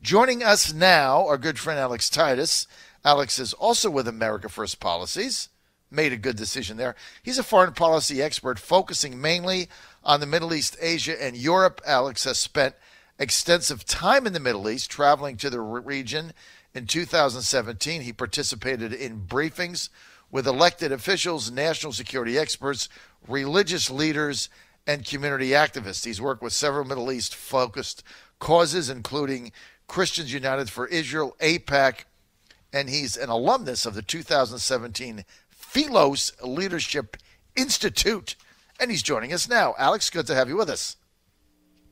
Joining us now, our good friend Alex Titus. Alex is also with America First Policies. Made a good decision there. He's a foreign policy expert focusing mainly on the Middle East, Asia, and Europe. Alex has spent extensive time in the Middle East, traveling to the region. In 2017, he participated in briefings with elected officials, national security experts, religious leaders, and community activists. He's worked with several Middle East-focused causes, including Christians United for Israel, AIPAC, and he's an alumnus of the 2017 Philos Leadership Institute. And he's joining us now. Alex, good to have you with us.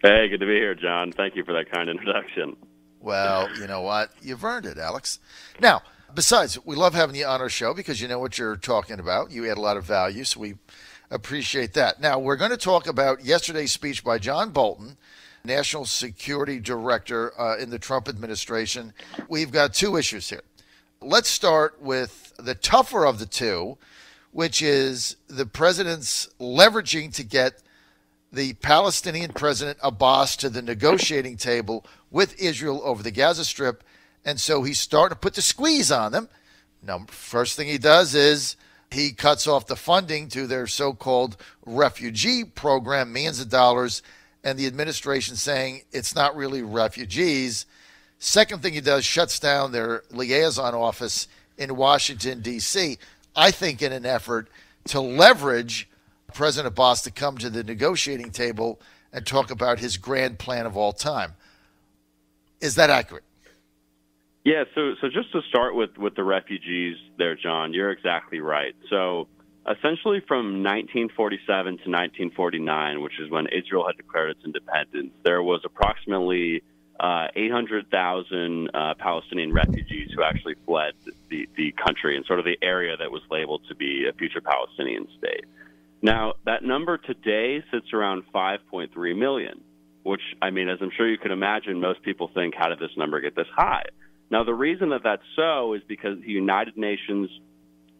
Hey, good to be here, John. Thank you for that kind introduction. Well, you know what? You've earned it, Alex. Now, besides, we love having you on our show because you know what you're talking about. You add a lot of value, so we appreciate that. Now, we're going to talk about yesterday's speech by John Bolton, National Security Director in the Trump administration. We've got two issues here. Let's start with the tougher of the two, which is the president's leveraging to get the Palestinian President Abbas to the negotiating table with Israel over the Gaza Strip. And so he's starting to put the squeeze on them. Now, first thing he does is he cuts off the funding to their so-called refugee program, millions of dollars, and the administration saying it's not really refugees. Second thing he does, shuts down their liaison office in Washington, D.C., I think in an effort to leverage President Abbas to come to the negotiating table and talk about his grand plan of all time. Is that accurate? Yeah, so just to start with the refugees there, John, you're exactly right. So essentially from 1947 to 1949, which is when Israel had declared its independence, there was approximately 800,000 Palestinian refugees who actually fled the country and sort of the area that was labeled to be a future Palestinian state. Now, that number today sits around 5.3 million, which, I mean, as I'm sure you can imagine, most people think, how did this number get this high? Now, the reason that that's so is because the United Nations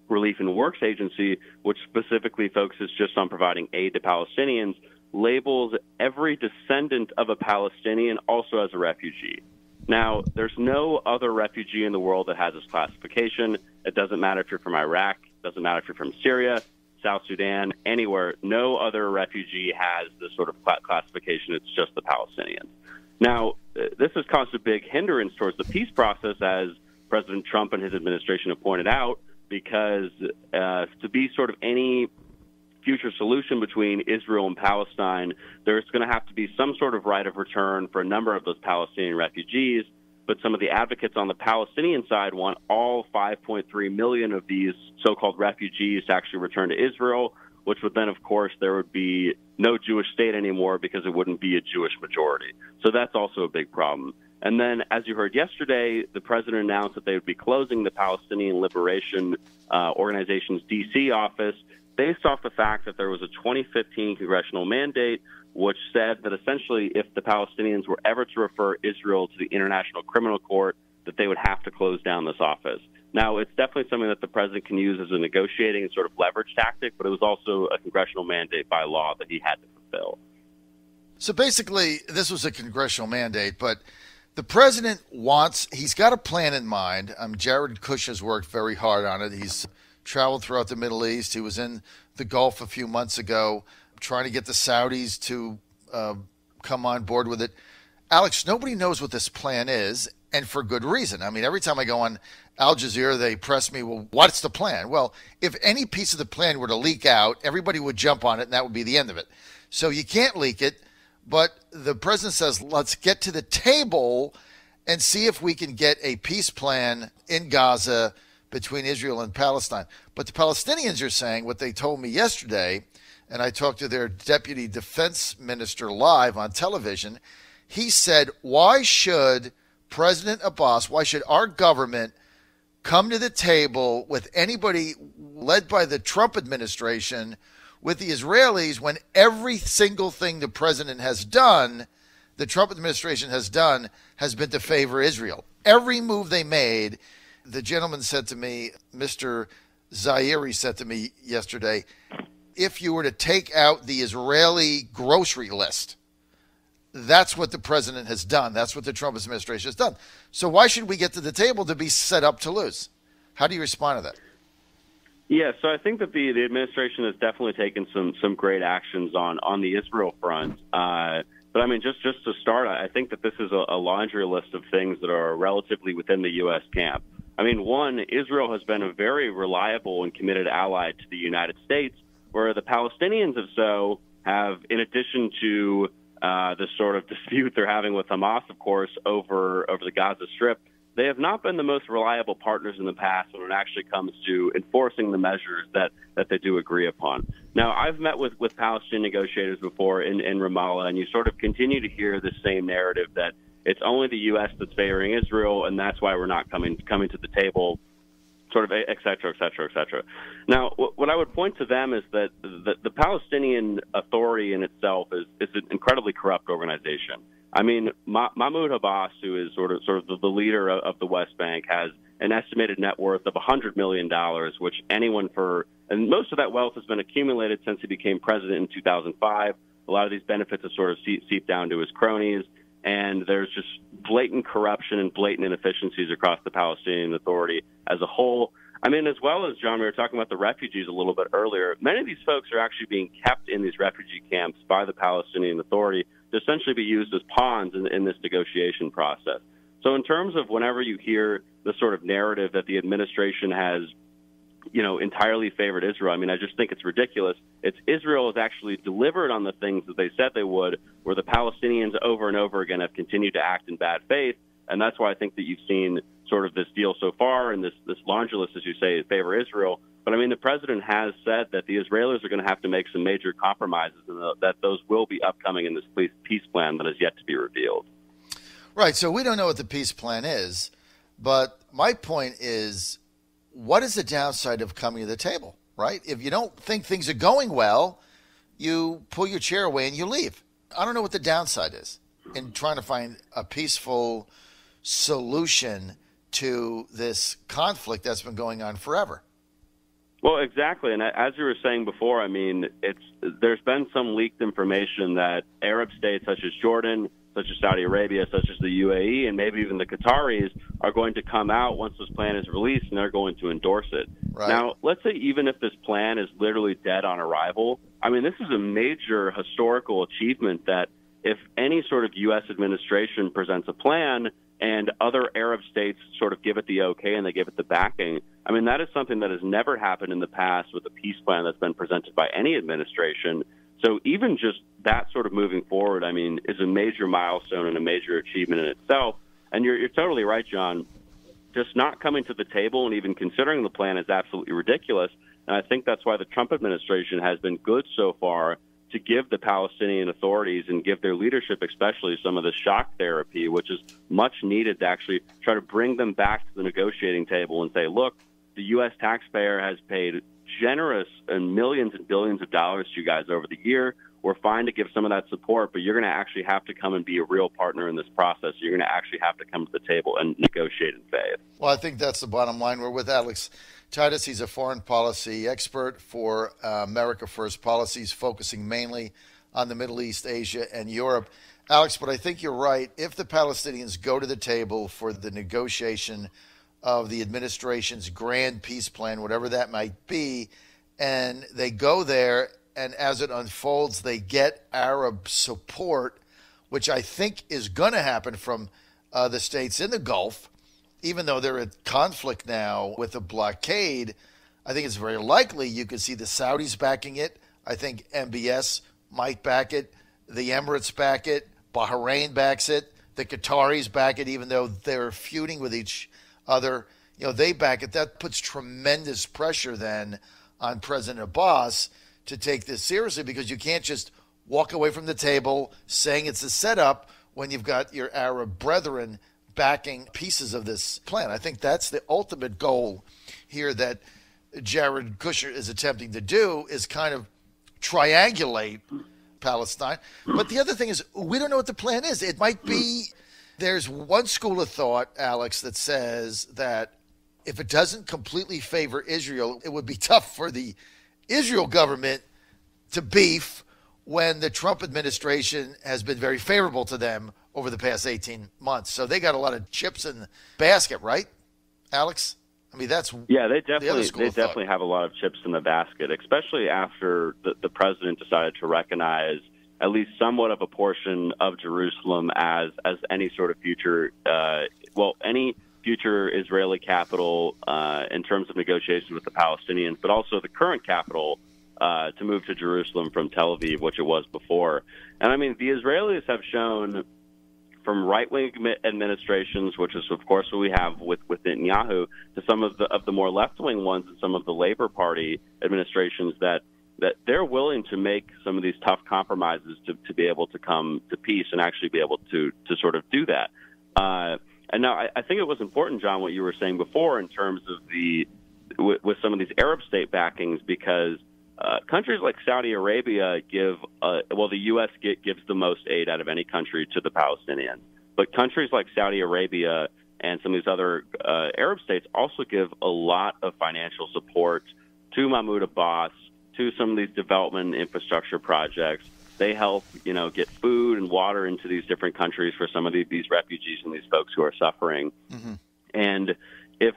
Relief and Works Agency, which specifically focuses just on providing aid to Palestinians, labels every descendant of a Palestinian also as a refugee. Now, there's no other refugee in the world that has this classification. It doesn't matter if you're from Iraq. It doesn't matter if you're from Syria, South Sudan, anywhere. No other refugee has this sort of classification. It's just the Palestinians. Now, this has caused a big hindrance towards the peace process, as President Trump and his administration have pointed out, because to be sort of any future solution between Israel and Palestine, there's going to have to be some sort of right of return for a number of those Palestinian refugees. But some of the advocates on the Palestinian side want all 5.3 million of these so-called refugees to actually return to Israel, which would then, of course, there would be no Jewish state anymore because it wouldn't be a Jewish majority. So that's also a big problem. And then, as you heard yesterday, the president announced that they would be closing the Palestinian Liberation Organization's D.C. office based off the fact that there was a 2015 congressional mandate which said that essentially if the Palestinians were ever to refer Israel to the International Criminal Court, that they would have to close down this office. Now, it's definitely something that the president can use as a negotiating and sort of leverage tactic, but it was also a congressional mandate by law that he had to fulfill. So basically, this was a congressional mandate, but the president he's got a plan in mind. Jared Kush has worked very hard on it. He's traveled throughout the Middle East. He was in the Gulf a few months ago trying to get the Saudis to come on board with it. Alex, nobody knows what this plan is, and for good reason. I mean, every time I go on Al Jazeera, they press me, well, what's the plan? Well, if any piece of the plan were to leak out, everybody would jump on it, and that would be the end of it. So you can't leak it, but the president says, let's get to the table and see if we can get a peace plan in Gaza between Israel and Palestine. But the Palestinians are saying what they told me yesterday, and I talked to their deputy defense minister live on television. He said, why should President Abbas, why should our government come to the table with anybody led by the Trump administration with the Israelis when every single thing the president has done, the Trump administration has done, has been to favor Israel? Every move they made, the gentleman said to me, Mr. Zairi said to me yesterday, if you were to take out the Israeli grocery list, that's what the president has done. That's what the Trump administration has done. So why should we get to the table to be set up to lose? How do you respond to that? Yeah, so I think that the administration has definitely taken some great actions on the Israel front. But I mean, just to start, I think that this is a laundry list of things that are relatively within the U.S. camp. I mean, one, Israel has been a very reliable and committed ally to the United States, where the Palestinians have, in addition to this sort of dispute they're having with Hamas, of course, over the Gaza Strip, they have not been the most reliable partners in the past when it actually comes to enforcing the measures that they do agree upon. Now, I've met with Palestinian negotiators before in Ramallah, and you sort of continue to hear the same narrative that it's only the U.S. that's favoring Israel, and that's why we're not coming to the table, sort of, et cetera, et cetera, et cetera. Now, what I would point to them is that the Palestinian Authority in itself is an incredibly corrupt organization. I mean, Mahmoud Abbas, who is sort of the leader of the West Bank, has an estimated net worth of $100 million, which and most of that wealth has been accumulated since he became president in 2005. A lot of these benefits have sort of seeped down to his cronies, and there's just blatant corruption and blatant inefficiencies across the Palestinian Authority as a whole. I mean, as well as, John, we were talking about the refugees a little bit earlier. Many of these folks are actually being kept in these refugee camps by the Palestinian Authority to essentially be used as pawns in this negotiation process. So in terms of whenever you hear the sort of narrative that the administration has, entirely favored Israel, I mean, I just think it's ridiculous. Israel has actually delivered on the things that they said they would, where the Palestinians over and over again have continued to act in bad faith. And that's why I think that you've seen sort of this deal so far and this laundry list, as you say, favor Israel. But, I mean, the president has said that the Israelis are going to have to make some major compromises and that those will be upcoming in this peace plan that is yet to be revealed. Right. So we don't know what the peace plan is. But my point is, what is the downside of coming to the table, right? If you don't think things are going well, you pull your chair away and you leave. I don't know what the downside is in trying to find a peaceful solution to this conflict that's been going on forever. Well, exactly. And as you were saying before, I mean, there's been some leaked information that Arab states such as Jordan, such as Saudi Arabia, such as the UAE, and maybe even the Qataris are going to come out once this plan is released and they're going to endorse it. Right. Now, let's say even if this plan is literally dead on arrival, I mean, this is a major historical achievement that if any sort of U.S. administration presents a plan and other Arab states sort of give it the okay and they give it the backing, I mean, that is something that has never happened in the past with a peace plan that's been presented by any administration. So even just that sort of moving forward, I mean, is a major milestone and a major achievement in itself. And you're totally right, John. Just not coming to the table and even considering the plan is absolutely ridiculous. And I think that's why the Trump administration has been good so far to give the Palestinian authorities and give their leadership especially some of the shock therapy, which is much needed to actually try to bring them back to the negotiating table and say, look, the U.S. taxpayer has paid generous and millions and billions of dollars to you guys over the year. We're fine to give some of that support, but you're going to actually have to come and be a real partner in this process. You're going to actually have to come to the table and negotiate in faith. Well, I think that's the bottom line. We're with Alex Titus. He's a foreign policy expert for America First policies, focusing mainly on the Middle East, Asia, and Europe. Alex, but I think you're right. If the Palestinians go to the table for the negotiation of the administration's grand peace plan, whatever that might be, and they go there, and as it unfolds, they get Arab support, which I think is going to happen from the states in the Gulf, even though they're in conflict now with a blockade. I think it's very likely you could see the Saudis backing it. I think MBS might back it. The Emirates back it. Bahrain backs it. The Qataris back it, even though they're feuding with each other. They back it. That puts tremendous pressure then on President Abbas to take this seriously, because you can't just walk away from the table saying it's a setup when you've got your Arab brethren backing pieces of this plan. I think that's the ultimate goal here that Jared Kushner is attempting to do, is kind of triangulate Palestine. But the other thing is, we don't know what the plan is. It might be, there's one school of thought, Alex, that says that if it doesn't completely favor Israel, it would be tough for the Israel government to beef when the Trump administration has been very favorable to them over the past 18 months. So they got a lot of chips in the basket, right, Alex? I mean, that's they definitely have a lot of chips in the basket, especially after the president decided to recognize at least somewhat of a portion of Jerusalem as any sort of future, any future Israeli capital in terms of negotiations with the Palestinians, but also the current capital to move to Jerusalem from Tel Aviv, which it was before. And I mean, the Israelis have shown, from right-wing administrations, which is of course what we have with Netanyahu, to some of the more left-wing ones and some of the Labor Party administrations, that they're willing to make some of these tough compromises to be able to come to peace and actually be able to sort of do that. And now I think it was important, John, what you were saying before in terms of with some of these Arab state backings, because countries like Saudi Arabia the U.S. gives the most aid out of any country to the Palestinians. But countries like Saudi Arabia and some of these other Arab states also give a lot of financial support to Mahmoud Abbas, to some of these development infrastructure projects. They help, get food and water into these different countries for some of these refugees and these folks who are suffering. Mm-hmm. And if,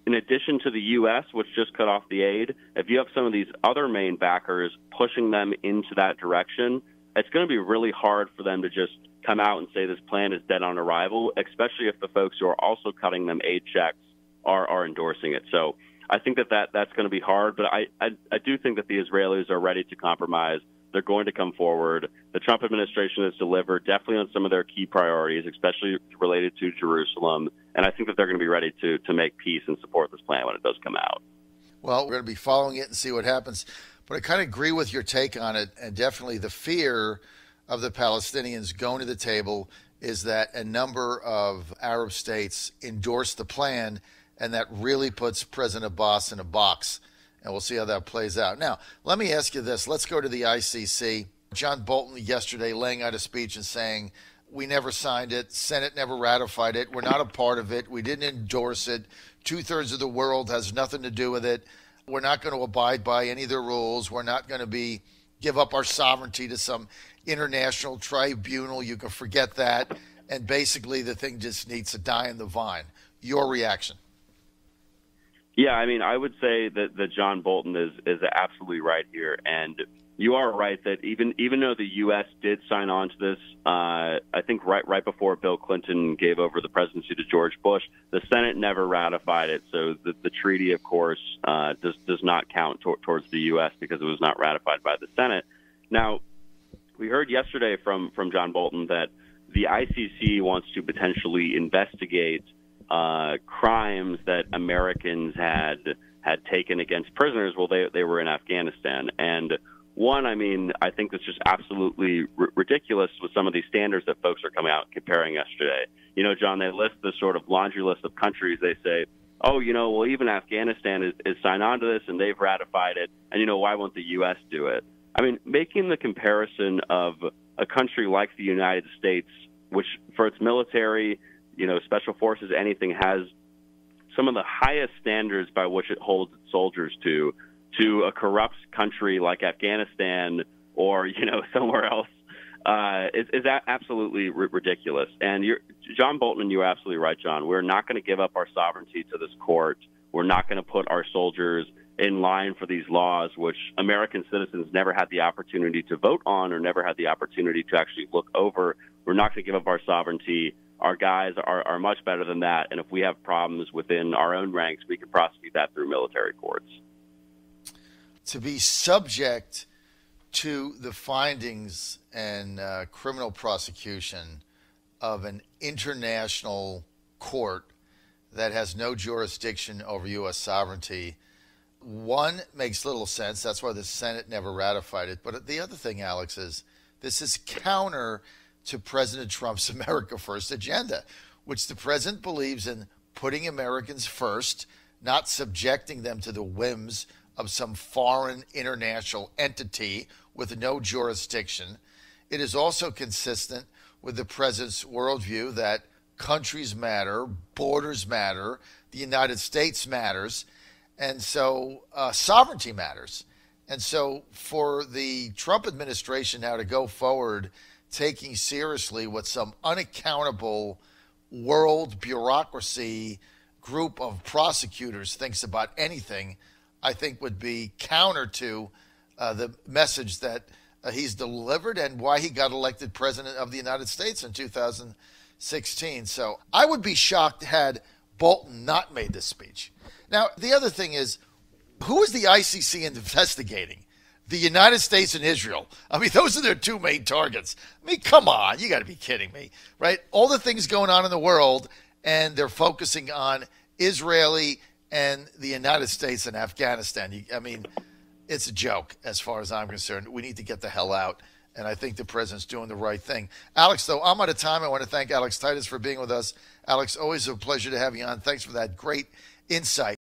in addition to the U.S., which just cut off the aid, if you have some of these other main backers pushing them into that direction, it's going to be really hard for them to just come out and say this plan is dead on arrival, especially if the folks who are also cutting them aid checks are endorsing it. So I think that's going to be hard, but I do think that the Israelis are ready to compromise. They're going to come forward. The Trump administration has delivered definitely on some of their key priorities, especially related to Jerusalem. And I think that they're going to be ready to make peace and support this plan when it does come out. Well, we're going to be following it and see what happens. But I kind of agree with your take on it. And definitely the fear of the Palestinians going to the table is that a number of Arab states endorse the plan, and that really puts President Abbas in a box. And we'll see how that plays out. Now, let me ask you this. Let's go to the ICC. John Bolton yesterday laying out a speech and saying, we never signed it. Senate never ratified it. We're not a part of it. We didn't endorse it. 2/3 of the world has nothing to do with it. We're not going to abide by any of the rules. We're not going to give up our sovereignty to some international tribunal. You can forget that. And basically the thing just needs to die in the vine. Your reaction? Yeah, I mean, I would say that John Bolton is absolutely right here. And you are right that even though the U.S. did sign on to this, I think right before Bill Clinton gave over the presidency to George Bush, the Senate never ratified it. So the treaty, of course, does not count towards the U.S. because it was not ratified by the Senate. Now, we heard yesterday from John Bolton that the ICC wants to potentially investigate crimes that Americans had taken against prisoners while they were in Afghanistan. And one, I mean, I think that's just absolutely ridiculous with some of these standards that folks are coming out and comparing yesterday. John, they list this sort of laundry list of countries. They say, even Afghanistan is signed on to this and they've ratified it. And, why won't the U.S. do it? I mean, making the comparison of a country like the United States, which for its military, special forces, anything, has some of the highest standards by which it holds its soldiers to a corrupt country like Afghanistan or, somewhere else, is absolutely ridiculous. And John Bolton, you're absolutely right, John. We're not going to give up our sovereignty to this court. We're not going to put our soldiers in line for these laws, which American citizens never had the opportunity to vote on or never had the opportunity to actually look over. We're not going to give up our sovereignty. Our guys are much better than that, and if we have problems within our own ranks, we can prosecute that through military courts. To be subject to the findings and criminal prosecution of an international court that has no jurisdiction over U.S. sovereignty, one, makes little sense. That's why the Senate never ratified it. But the other thing, Alex, is this is counter to President Trump's America First agenda, which the president believes in putting Americans first, not subjecting them to the whims of some foreign international entity with no jurisdiction. It is also consistent with the president's worldview that countries matter, borders matter, the United States matters, and so sovereignty matters. And so for the Trump administration now to go forward taking seriously what some unaccountable world bureaucracy group of prosecutors thinks about anything, I think would be counter to the message that he's delivered and why he got elected president of the United States in 2016. So I would be shocked had Bolton not made this speech. Now, the other thing is, who is the ICC investigating? The United States and Israel. I mean, those are their two main targets. I mean, come on, you got to be kidding me, right? All the things going on in the world, and they're focusing on Israeli and the United States and Afghanistan. I mean, it's a joke as far as I'm concerned. We need to get the hell out, and I think the president's doing the right thing. Alex, though, I'm out of time. I want to thank Alex Titus for being with us. Alex, always a pleasure to have you on. Thanks for that great insight.